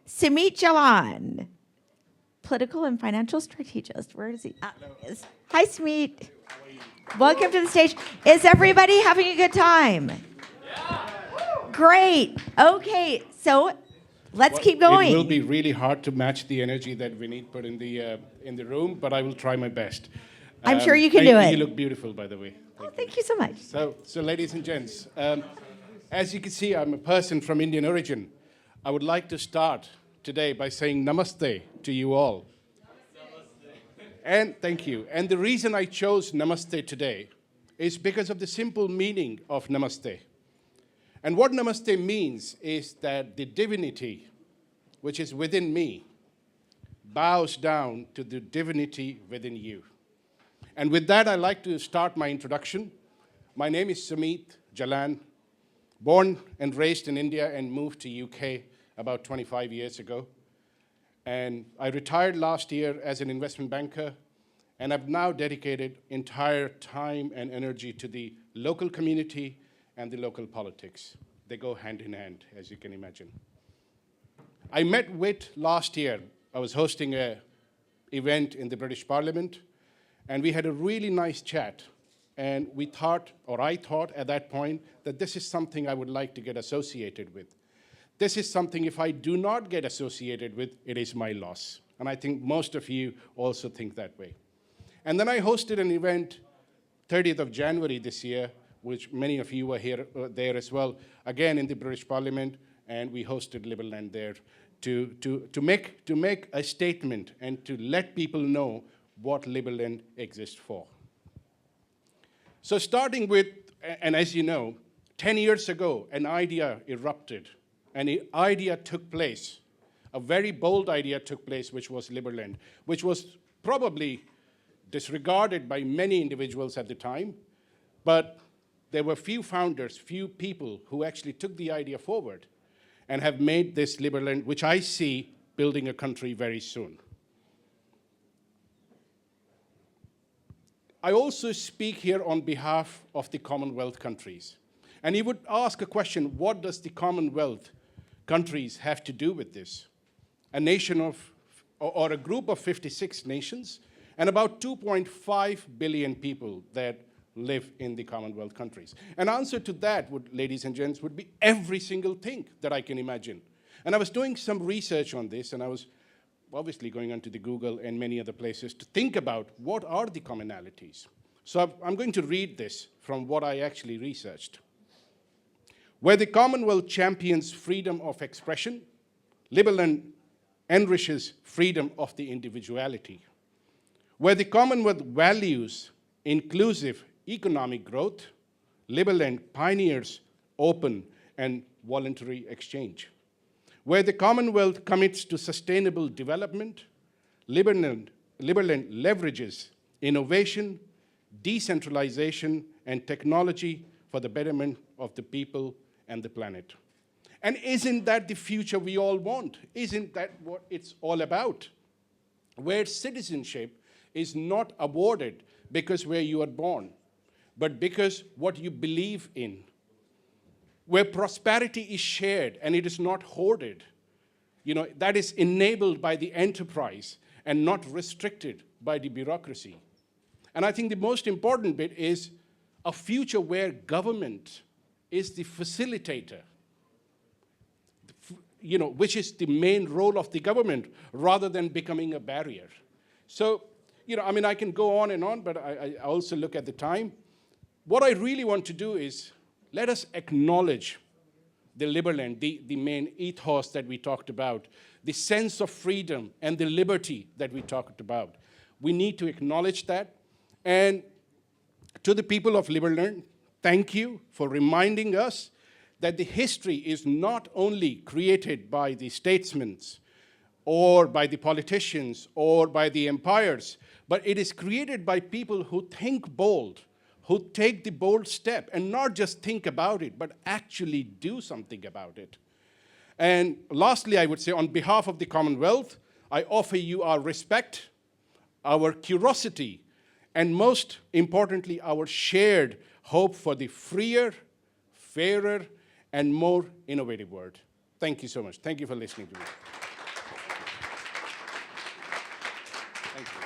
Sumeet Jalan, political and financial strategist. Where is he? He is. Hi, Sumeet. Welcome to the stage. Is everybody having a good time? Yeah. Great. Okay, so let's keep going. It will be really hard to match the energy that Vít put in the room, but I will try my best. I'm sure you can do it. You look beautiful, by the way. Thank you so much. So ladies and gents, as you can see, I'm a person from Indian origin. I would like to start today by saying namaste to you all. And thank you. And the reason I chose namaste today is because of the simple meaning of namaste. And what namaste means is that the divinity which is within me bows down to the divinity within you. And with that, I'd like to start my introduction. My name is Sumeet Jalan, born and raised in India and moved to UK about 25 years ago. And I retired last year as an investment banker, and I've now dedicated entire time and energy to the local community and the local politics. They go hand in hand, as you can imagine. I met Vít last year. I was hosting an event in the British Parliament, and we had a really nice chat. And we thought, or I thought at that point, that this is something I would like to get associated with. This is something, if I do not get associated with, it is my loss. And I think most of you also think that way. And then I hosted an event, 30th of January this year, which many of you were there as well, again in the British Parliament, and we hosted Liberland there to make a statement and to let people know what Liberland exists for. So starting with, and as you know, 10 years ago, an idea erupted. And an idea took place, a very bold idea took place, which was Liberland, which was probably disregarded by many individuals at the time, but there were few founders, few people who actually took the idea forward and have made this Liberland, which I see building a country very soon. I also speak here on behalf of the Commonwealth countries. And you would ask a question, what does the Commonwealth countries have to do with this? A nation of, or a group of 56 nations, and about 2.5 billion people that live in the Commonwealth countries. An answer to that, ladies and gents, would be every single thing that I can imagine. And I was doing some research on this, and I was obviously going onto the Google and many other places to think about what are the commonalities. So I'm going to read this from what I actually researched. Where the Commonwealth champions freedom of expression, Liberland enriches freedom of the individuality. Where the Commonwealth values inclusive economic growth, Liberland pioneers open and voluntary exchange. Where the Commonwealth commits to sustainable development, Liberland leverages innovation, decentralization, and technology for the betterment of the people and the planet. And isn't that the future we all want? Isn't that what it's all about? Where citizenship is not awarded because where you are born, but because what you believe in. Where prosperity is shared and it is not hoarded. You know, that is enabled by the enterprise and not restricted by the bureaucracy. And I think the most important bit is a future where government is the facilitator, you know, which is the main role of the government rather than becoming a barrier. So, you know, I mean, I can go on and on, but I also look at the time. What I really want to do is let us acknowledge the Liberland, the main ethos that we talked about, the sense of freedom and the liberty that we talked about. We need to acknowledge that. And to the people of Liberland, thank you for reminding us that the history is not only created by the statesmen or by the politicians or by the empires, but it is created by people who think bold, who take the bold step and not just think about it, but actually do something about it. And lastly, I would say on behalf of the Commonwealth, I offer you our respect, our curiosity, and most importantly, our shared hope for the freer, fairer, and more innovative world. Thank you so much. Thank you for listening to me. Thank you.